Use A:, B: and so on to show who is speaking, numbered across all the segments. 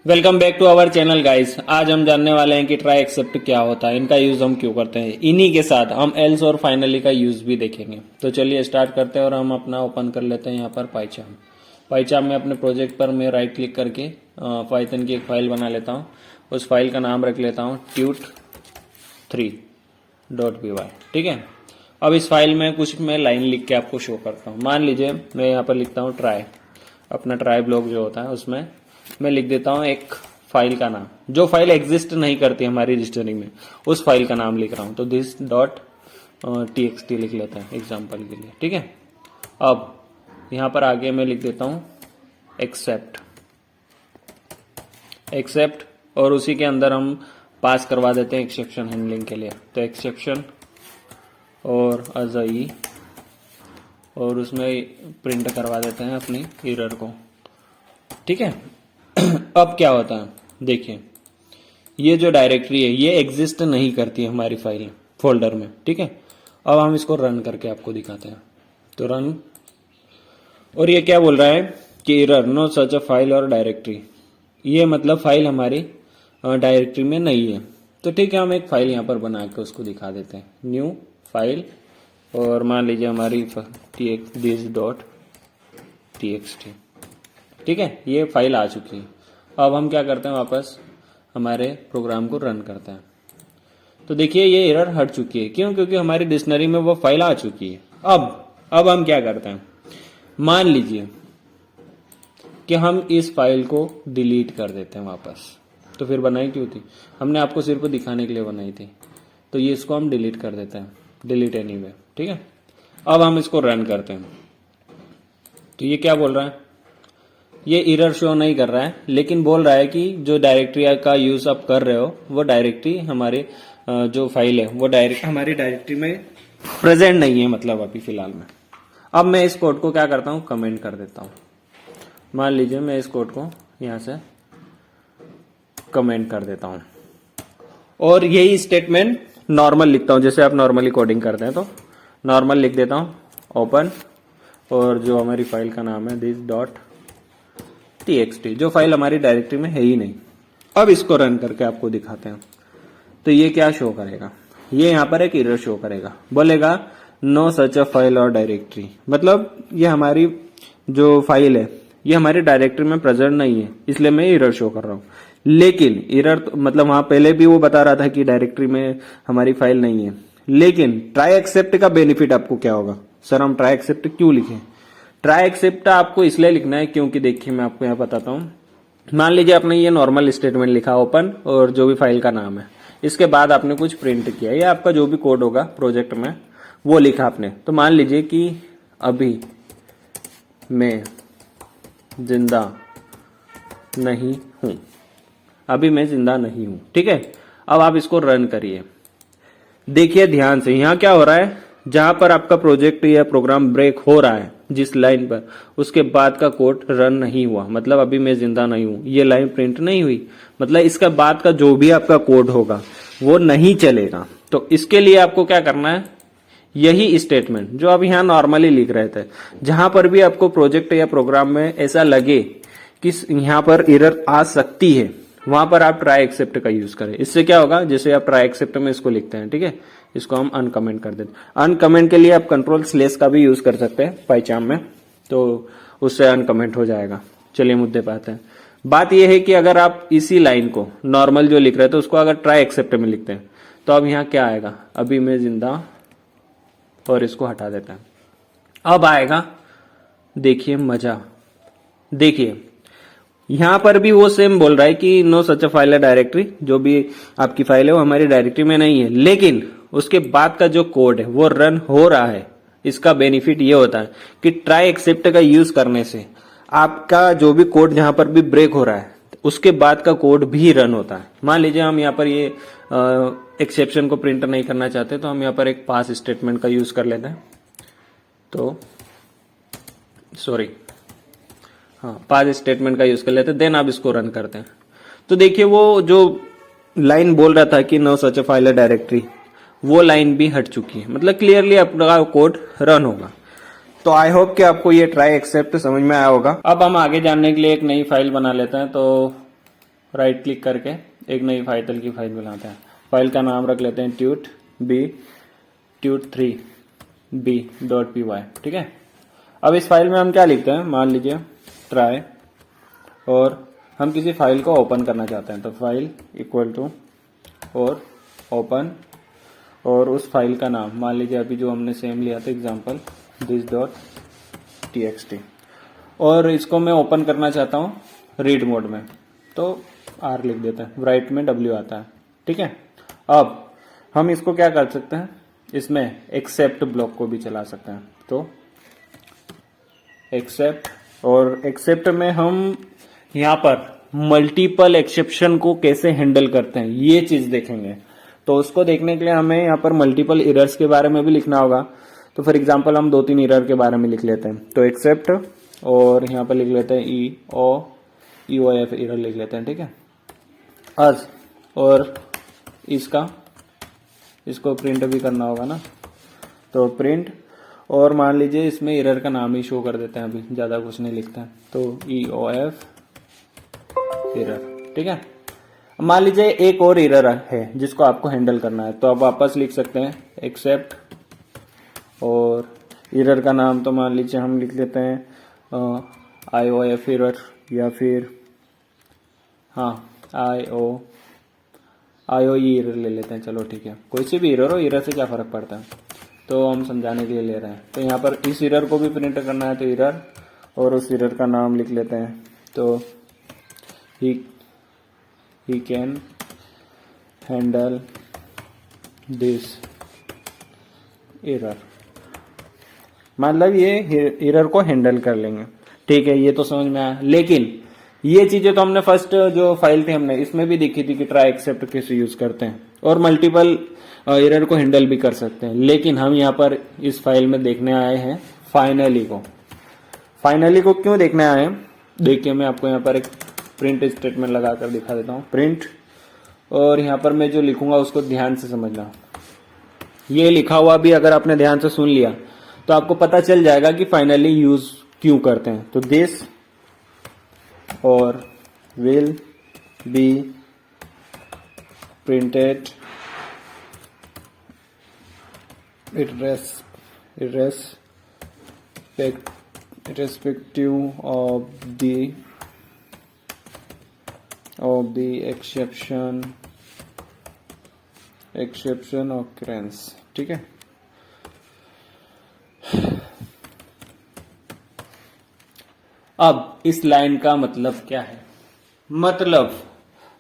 A: Welcome back to our channel guys. आज हम जानने वाले हैं कि ट्राई एक्सेप्ट क्या होता है, इनका यूज हम क्यों करते हैं। इन्हीं के साथ हम एल्स और फाइनली का यूज भी देखेंगे। तो चलिए स्टार्ट करते हैं और हम अपना ओपन कर लेते हैं यहाँ पर पाइचार्म। पाइचार्म में अपने प्रोजेक्ट पर मैं राइट क्लिक करके पाइथन की एक फाइल बना लेता हूँ। उस फाइल का नाम रख लेता हूँ tut3.py। ठीक है, अब इस फाइल में कुछ मैं लाइन लिख के आपको शो करता हूँ। मान लीजिए मैं यहाँ पर लिखता हूँ ट्राई, अपना ट्राई ब्लॉक जो होता है उसमें मैं लिख देता हूँ एक फाइल का नाम, जो फाइल एग्जिस्ट नहीं करती हमारी डिक्शनरी में, उस फाइल का नाम लिख रहा हूँ। तो दिस डॉट txt लिख लेते हैं एग्जाम्पल के लिए। ठीक है, अब यहाँ पर आगे मैं लिख देता हूँ एक्सेप्ट और उसी के अंदर हम पास करवा देते हैं एक्सेप्शन हैंडलिंग के लिए। तो एक्सेप्शन और अजई और उसमें प्रिंट करवा देते हैं अपनी एरर को। ठीक है, अब क्या होता है देखिए, ये जो डायरेक्टरी है ये एग्जिस्ट नहीं करती है हमारी फाइल फोल्डर में। ठीक है, अब हम इसको रन करके आपको दिखाते हैं। तो रन, और ये क्या बोल रहा है कि error no such a file और डायरेक्टरी, ये मतलब फाइल हमारी डायरेक्टरी में नहीं है। तो ठीक है, हम एक फाइल यहाँ पर बना के उसको दिखा देते हैं, न्यू फाइल, और मान लीजिए हमारी this.txt। ठीक है, ये फाइल आ चुकी है। अब हम क्या करते हैं, वापस हमारे प्रोग्राम को रन करते हैं। तो देखिए ये एरर हट चुकी है। क्यों? क्योंकि हमारी डिक्शनरी में वो फाइल आ चुकी है। अब हम क्या करते हैं, मान लीजिए कि हम इस फाइल को डिलीट कर देते हैं वापस। तो फिर बनाई क्यों थी? हमने आपको सिर्फ दिखाने के लिए बनाई थी। तो ये इसको हम डिलीट कर देते हैं, डिलीट एनीवे। ठीक है, अब हम इसको रन करते हैं। तो ये क्या बोल रहा है, ये एरर शो नहीं कर रहा है, लेकिन बोल रहा है कि जो डायरेक्टरी का यूज आप कर रहे हो वो डायरेक्टरी हमारे जो फाइल है वो हमारी डायरेक्टरी में प्रेजेंट नहीं है, मतलब अभी फिलहाल में। अब मैं इस कोड को क्या करता हूँ, कमेंट कर देता हूँ। मान लीजिए मैं इस कोड को यहाँ से कमेंट कर देता हूँ और यही स्टेटमेंट नॉर्मल लिखता हूँ, जैसे आप नॉर्मली कोडिंग करते हैं। तो नॉर्मल लिख देता हूँ ओपन, और जो हमारी फाइल का नाम है this.txt, जो फाइल हमारी डायरेक्टरी में है ही नहीं। अब इसको रन करके आपको दिखाते हैं। तो ये क्या शो करेगा, ये यहाँ पर एक एरर शो करेगा, बोलेगा नो सच अ फाइल और डायरेक्टरी, मतलब ये हमारी जो फाइल है ये हमारी डायरेक्टरी में प्रेजेंट नहीं है, इसलिए मैं एरर शो कर रहा हूँ। लेकिन एरर मतलब वहां पहले भी वो बता रहा था कि डायरेक्टरी में हमारी फाइल नहीं है। लेकिन ट्राई एक्सेप्ट का बेनिफिट आपको क्या होगा, सर हम ट्राई एक्सेप्ट क्यों लिखें? ट्राई एक्सेप्ट आपको इसलिए लिखना है क्योंकि देखिए मैं आपको यहाँ बताता हूँ। मान लीजिए आपने ये नॉर्मल स्टेटमेंट लिखा ओपन और जो भी फाइल का नाम है, इसके बाद आपने कुछ प्रिंट किया या आपका जो भी कोड होगा प्रोजेक्ट में वो लिखा आपने। तो मान लीजिए कि अभी मैं जिंदा नहीं हूं, अभी मैं जिंदा नहीं हूं। ठीक है, अब आप इसको रन करिए। देखिए ध्यान से, यहां क्या हो रहा है, जहां पर आपका प्रोजेक्ट या प्रोग्राम ब्रेक हो रहा है जिस लाइन पर, उसके बाद का कोड रन नहीं हुआ, मतलब अभी मैं जिंदा नहीं हूं, ये लाइन प्रिंट नहीं हुई, मतलब इसका बाद का जो भी आपका कोड होगा वो नहीं चलेगा। तो इसके लिए आपको क्या करना है, यही स्टेटमेंट जो आप यहाँ नॉर्मली लिख रहे थे, जहां पर भी आपको प्रोजेक्ट या प्रोग्राम में ऐसा लगे कि यहाँ पर एरर आ सकती है, वहां पर आप ट्राई एक्सेप्ट का यूज करें। इससे क्या होगा, जैसे आप ट्राई एक्सेप्ट में इसको लिखते हैं, ठीक है, इसको हम अनकमेंट कर देते हैं। अनकमेंट के लिए आप कंट्रोल स्लेश का भी यूज कर सकते हैं पाइचार्म में, तो उससे अनकमेंट हो जाएगा। चलिए मुद्दे पे आते हैं। बात यह है कि अगर आप इसी लाइन को नॉर्मल जो लिख रहे थे उसको अगर ट्राई एक्सेप्ट में लिखते हैं तो अब यहाँ क्या आएगा, अभी मैं जिंदा, और इसको हटा देता है। अब आएगा देखिए मजा, देखिए यहां पर भी वो सेम बोल रहा है कि नो सच अ फाइल है डायरेक्टरी, जो भी आपकी फाइल है वो हमारी डायरेक्टरी में नहीं है, लेकिन उसके बाद का जो कोड है वो रन हो रहा है। इसका बेनिफिट ये होता है कि ट्राई एक्सेप्ट का यूज करने से आपका जो भी कोड जहां पर भी ब्रेक हो रहा है उसके बाद का कोड भी रन होता है। मान लीजिए हम यहाँ पर ये एक्सेप्शन को प्रिंट नहीं करना चाहते, तो हम यहाँ पर एक पास स्टेटमेंट का यूज कर लेते हैं। तो सॉरी, हाँ, पास स्टेटमेंट का यूज कर लेते हैं, देन आप इसको रन करते हैं। तो देखिए वो जो लाइन बोल रहा था कि no such a file directory, वो लाइन भी हट चुकी है, मतलब क्लियरली आपका कोड रन होगा। तो आई होप कि आपको ये ट्राई एक्सेप्ट समझ में आया होगा। अब हम आगे जानने के लिए एक नई फाइल बना लेते हैं। तो राइट क्लिक करके एक नई फाइल की फाइल बनाते हैं। फाइल का नाम रख लेते हैं tut3b.py, ठीक है। अब इस फाइल में हम क्या लिखते हैं, मान लीजिए ट्राई, और हम किसी फाइल को ओपन करना चाहते हैं, तो फाइल इक्वल टू और ओपन, और उस फाइल का नाम मान लीजिए अभी जो हमने सेम लिया था एग्जांपल this.txt, और इसको मैं ओपन करना चाहता हूँ रीड मोड में, तो R लिख देते हैं, राइट में W आता है, ठीक है। अब हम इसको क्या कर सकते हैं, इसमें एक्सेप्ट ब्लॉक को भी चला सकते हैं, तो एक्सेप्ट, और एक्सेप्ट में हम यहाँ पर मल्टीपल एक्सेप्शन को कैसे हैंडल करते हैं ये चीज देखेंगे। तो उसको देखने के लिए हमें यहाँ पर मल्टीपल एरर्स के बारे में भी लिखना होगा। तो फॉर एग्जांपल हम 2-3 एरर के बारे में लिख लेते हैं, तो एक्सेप्ट, और यहाँ पर लिख लेते हैं EOF एरर लिख लेते हैं, ठीक है। आज और इसको प्रिंट भी करना होगा ना, तो प्रिंट, और मान लीजिए इसमें एरर का नाम ही शो कर देते हैं, अभी ज्यादा कुछ नहीं लिखते हैं, तो EOF एरर, ठीक है। मान लीजिए एक और एरर है जिसको आपको हैंडल करना है, तो आप वापस लिख सकते हैं एक्सेप्ट, और एरर का नाम तो मान लीजिए हम लिख लेते हैं IOF एरर, या फिर IOE एरर ले लेते हैं, चलो ठीक है, कोई सी भी एरर हो, एरर से क्या फर्क पड़ता है, तो हम समझाने के लिए ले रहे हैं। तो यहाँ पर इस एरर को भी प्रिंट करना है, तो एरर, और उस एरर का नाम लिख लेते हैं, तो he can handle this error, मतलब ये एरर को हैंडल कर लेंगे, ठीक है। ये तो समझ में आया, लेकिन ये चीजें तो हमने फर्स्ट जो फाइल थी हमने इसमें भी देखी थी कि ट्राई एक्सेप्ट कैसे यूज करते हैं, और मल्टीपल एरर को हैंडल भी कर सकते हैं। लेकिन हम यहाँ पर इस फाइल में देखने आए हैं फाइनली को क्यों देखने आए हैं, देखिए मैं आपको यहाँ पर एक प्रिंट स्टेटमेंट लगाकर दिखा देता हूँ, प्रिंट, और यहाँ पर मैं जो लिखूंगा उसको ध्यान से समझना। ये लिखा हुआ भी अगर आपने ध्यान से सुन लिया तो आपको पता चल जाएगा कि फाइनली यूज क्यों करते हैं। तो दिस और will be printed irrespective of the exception occurrence, ठीक है। अब इस लाइन का मतलब क्या है, मतलब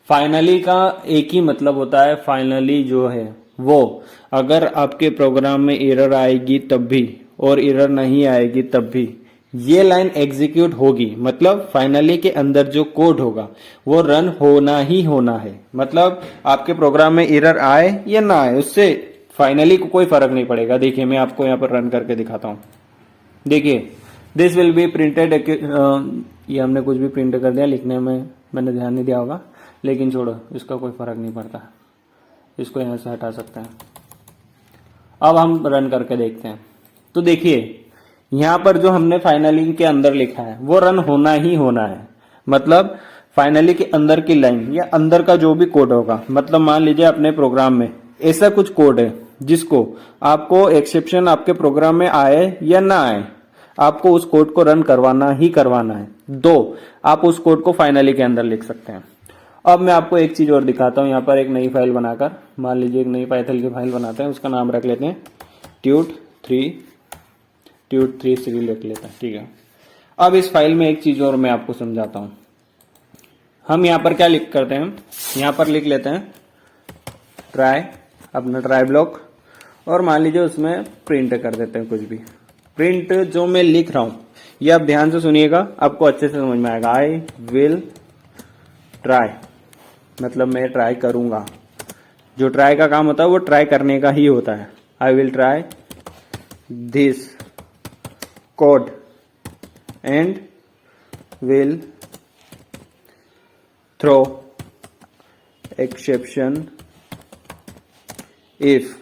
A: फाइनली का एक ही मतलब होता है, फाइनली जो है वो अगर आपके प्रोग्राम में एरर आएगी तब भी और एरर नहीं आएगी तब भी ये लाइन एग्जीक्यूट होगी, मतलब फाइनली के अंदर जो कोड होगा वो रन होना ही होना है। मतलब आपके प्रोग्राम में एरर आए या ना आए उससे फाइनली को कोई फर्क नहीं पड़ेगा। देखिए मैं आपको यहाँ पर रन करके दिखाता हूँ, देखिए दिस विल बी प्रिंटेड, ये हमने कुछ भी प्रिंट कर दिया, लिखने में मैंने ध्यान नहीं दिया होगा, लेकिन छोड़ो इसका कोई फर्क नहीं पड़ता, इसको यहाँ से हटा सकते हैं। अब हम रन करके देखते हैं, तो देखिए यहाँ पर जो हमने फाइनली के अंदर लिखा है वो रन होना ही होना है। मतलब फाइनली के अंदर की लाइन या अंदर का जो भी कोड होगा, मतलब मान लीजिए अपने प्रोग्राम में ऐसा कुछ कोड है जिसको आपको एक्सेप्शन आपके प्रोग्राम में आए या ना आए, आपको उस कोड को रन करवाना ही करवाना है। दो, आप उस कोड को फाइनली के अंदर लिख सकते हैं। अब मैं आपको एक चीज और दिखाता हूं, यहाँ पर एक नई फाइल बनाकर, मान लीजिए एक नई पाइथन की फाइल बनाते हैं, उसका नाम रख लेते हैं tut3 लिख लेते हैं, ठीक है। अब इस फाइल में एक चीज और मैं आपको समझाता हूं। हम यहाँ पर क्या लिख करते हैं, यहाँ पर लिख लेते हैं ट्राई, अपना ट्राई ब्लॉक, और मान लीजिए उसमें प्रिंट कर देते हैं कुछ भी। प्रिंट जो मैं लिख रहा हूं ये आप ध्यान से सुनिएगा, आपको अच्छे से समझ में आएगा। आई विल ट्राई, मतलब मैं ट्राई करूंगा। जो ट्राई का काम होता है वो ट्राई करने का ही होता है। I will try this code and will throw exception if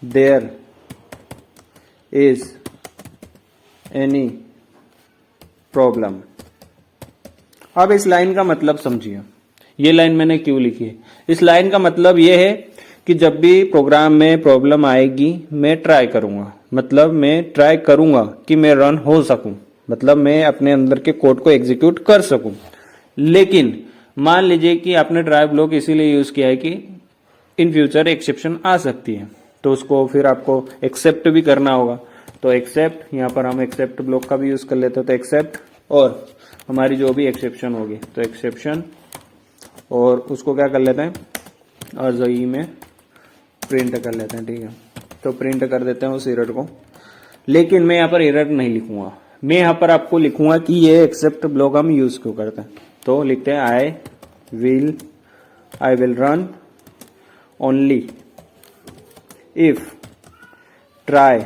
A: there is any problem. अब इस लाइन का मतलब समझिए, ये लाइन मैंने क्यों लिखी है? इस लाइन का मतलब ये है कि जब भी प्रोग्राम में प्रॉब्लम आएगी मैं ट्राई करूंगा, मतलब मैं ट्राई करूंगा कि मैं रन हो सकूं, मतलब मैं अपने अंदर के कोड को एग्जीक्यूट कर सकूं। लेकिन मान लीजिए कि आपने ट्राई ब्लॉक इसीलिए यूज किया है कि इन फ्यूचर एक्सेप्शन आ सकती है, तो उसको फिर आपको एक्सेप्ट भी करना होगा। तो एक्सेप्ट, यहाँ पर हम एक्सेप्ट ब्लॉक का भी यूज कर लेते हैं, तो एक्सेप्ट और हमारी जो भी एक्सेप्शन होगी तो एक्सेप्शन, और उसको क्या कर लेते हैं और जई में प्रिंट कर लेते हैं। ठीक है, तो प्रिंट कर देते हैं उस एरर को। लेकिन मैं यहाँ पर एरर नहीं लिखूंगा, मैं यहाँ पर आपको लिखूंगा कि ये एक्सेप्ट ब्लॉक हम यूज क्यों करते हैं। तो लिखते हैं आई will run only if try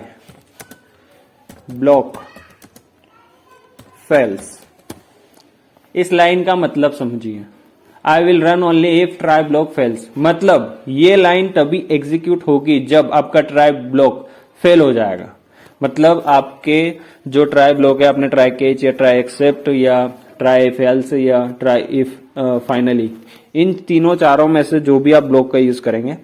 A: block fails. इस लाइन का मतलब समझिए, आई will run only if try block fails, मतलब ये लाइन तभी एग्जीक्यूट होगी जब आपका ट्राई ब्लॉक फेल हो जाएगा। मतलब आपके जो ट्राई ब्लॉक है, आपने ट्राई कैच या ट्राई एक्सेप्ट या ट्राई इफ एल्स या ट्राई इफ फाइनली, इन तीनों चारों में से जो भी आप ब्लॉक का यूज करेंगे,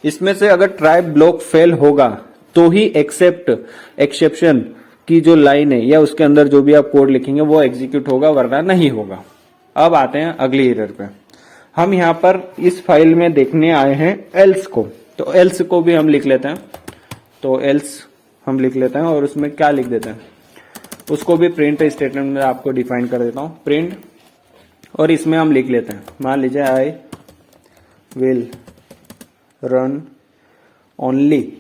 A: इसमें से अगर ट्राई ब्लॉक फेल होगा तो ही एक्सेप्शन की जो लाइन है या उसके अंदर जो भी आप कोड लिखेंगे वो एग्जीक्यूट होगा, वरना नहीं होगा। अब आते हैं अगली एरर पे। हम यहाँ पर इस फाइल में देखने आए हैं एल्स को, तो एल्स को भी हम लिख लेते हैं। तो एल्स हम लिख लेते हैं और उसमें क्या लिख देते हैं, उसको भी प्रिंट स्टेटमेंट में आपको डिफाइन कर देता हूं, प्रिंट। और इसमें हम लिख लेते हैं, मान लीजिए I will run only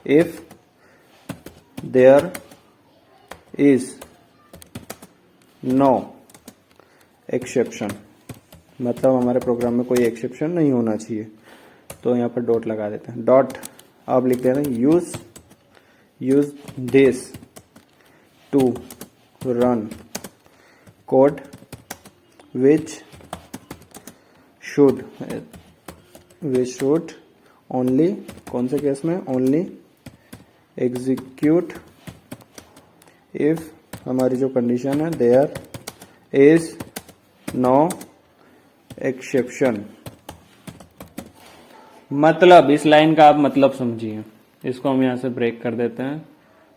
A: if there is no exception, मतलब हमारे प्रोग्राम में कोई एक्सेप्शन नहीं होना चाहिए। तो यहाँ पर डॉट लगा देते हैं, डॉट अब लिख देते हैं use this to run code which should only, कौन से केस में, only execute if हमारी जो कंडीशन है there is no exception। मतलब इस लाइन का आप मतलब समझिए, इसको हम यहां से ब्रेक कर देते हैं।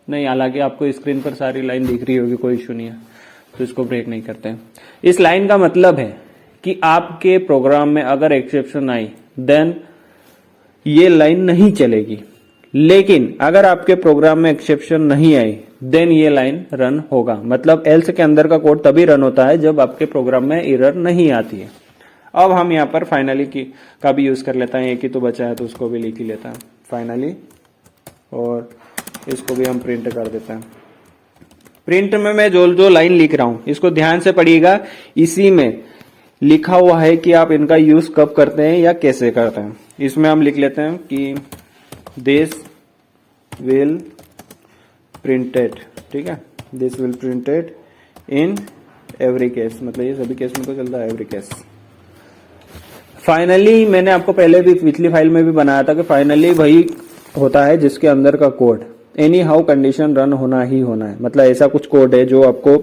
A: नहीं, हालांकि आपको स्क्रीन पर सारी लाइन दिख रही होगी, कोई इशू नहीं है, तो इसको ब्रेक नहीं करते हैं। इस लाइन का मतलब है कि आपके प्रोग्राम में अगर एक्सेप्शन आई देन ये लाइन नहीं चलेगी, लेकिन अगर आपके प्रोग्राम में एक्सेप्शन नहीं आई देन ये लाइन रन होगा। मतलब एल्स के अंदर का कोड तभी रन होता है जब आपके प्रोग्राम में एरर नहीं आती है। अब हम यहाँ पर फाइनली का भी यूज कर लेता है, एक ही तो बचा है तो उसको भी लिख ही लेता है फाइनली, और इसको भी हम प्रिंट कर देते हैं। प्रिंट में मैं जो लाइन लिख रहा हूं इसको ध्यान से पढ़िएगा, इसी में लिखा हुआ है कि आप इनका यूज कब करते हैं या कैसे करते हैं। इसमें हम लिख लेते हैं कि दिस विल प्रिंटेड, ठीक है, this will printed in every case, मतलब ये सभी केस में तो चलता है एवरी केस। फाइनली मैंने आपको पहले भी पिछली फाइल में भी बनाया था कि फाइनली वही होता है जिसके अंदर का code any how condition run होना ही होना है। मतलब ऐसा कुछ कोड है जो आपको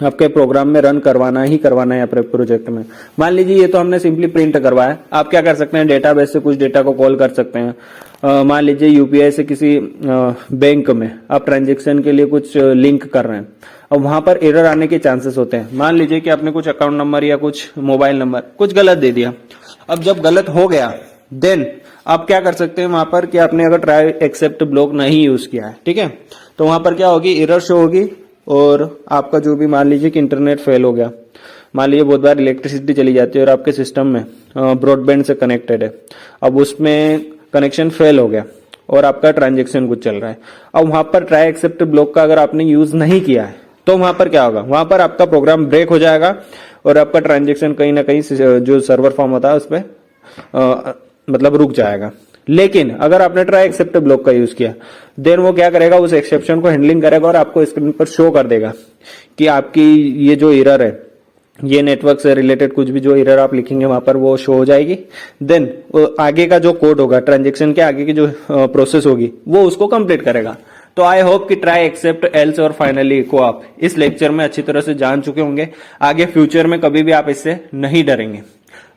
A: आपके प्रोग्राम में रन करवाना ही करवाना है अपने प्रोजेक्ट में। मान लीजिए ये तो हमने सिंपली प्रिंट करवाया, आप क्या कर सकते हैं, डेटाबेस से कुछ डेटा को कॉल कर सकते हैं। मान लीजिए यूपीआई से किसी बैंक में आप ट्रांजेक्शन के लिए कुछ लिंक कर रहे हैं, अब वहां पर एरर आने के चांसेस होते हैं। मान लीजिए कि आपने कुछ अकाउंट नंबर या कुछ मोबाइल नंबर कुछ गलत दे दिया। अब जब गलत हो गया देन आप क्या कर सकते हैं वहां पर कि आपने अगर ट्राई एक्सेप्ट ब्लॉक नहीं यूज किया है, ठीक है, तो वहां पर क्या होगी, एरर शो होगी और आपका जो भी मान लीजिए कि इंटरनेट फेल हो गया, मान लीजिए बहुत बार इलेक्ट्रिसिटी चली जाती है और आपके सिस्टम में ब्रॉडबैंड से कनेक्टेड है, अब उसमें कनेक्शन फेल हो गया और आपका ट्रांजेक्शन कुछ चल रहा है। अब वहां पर ट्राई एक्सेप्ट ब्लॉक का अगर आपने यूज नहीं किया है तो वहां पर क्या होगा, वहां पर आपका प्रोग्राम ब्रेक हो जाएगा और आपका ट्रांजेक्शन कहीं ना कहीं जो सर्वर फॉर्म होता है उस पर मतलब रुक जाएगा। लेकिन अगर आपने ट्राई एक्सेप्ट ब्लॉक का यूज किया देन वो क्या करेगा, उस एक्सेप्शन को हैंडलिंग करेगा और आपको स्क्रीन पर शो कर देगा कि आपकी ये जो एरर है, ये नेटवर्क से रिलेटेड कुछ भी जो एरर आप लिखेंगे वहां पर वो शो हो जाएगी। देन आगे का जो कोड होगा, ट्रांजेक्शन के आगे की जो प्रोसेस होगी वो उसको कंप्लीट करेगा। तो आई होप कि ट्राई, एक्सेप्ट, एल्स और फाइनली को आप इस लेक्चर में अच्छी तरह से जान चुके होंगे। आगे फ्यूचर में कभी भी आप इससे नहीं डरेंगे।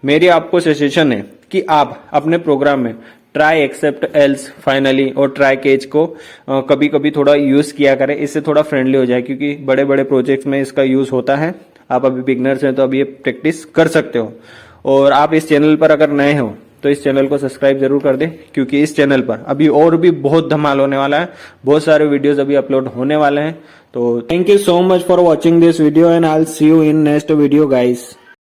A: मेरी आपको सजेशन है कि आप अपने प्रोग्राम में ट्राई, एक्सेप्ट, एल्स, फाइनली और ट्राई केज को कभी कभी थोड़ा यूज किया करें। इससे थोड़ा फ्रेंडली हो जाए, क्योंकि बड़े बड़े प्रोजेक्ट्स में इसका यूज होता है। आप अभी बिगनर्स हैं तो अभी ये प्रैक्टिस कर सकते हो। और आप इस चैनल पर अगर नए हो तो इस चैनल को सब्सक्राइब जरूर कर दें, क्योंकि इस चैनल पर अभी और भी बहुत धमाल होने वाला है। बहुत सारे वीडियोस अभी अपलोड होने वाले हैं। तो thank you so much for watching this video and I will see you in next video guys.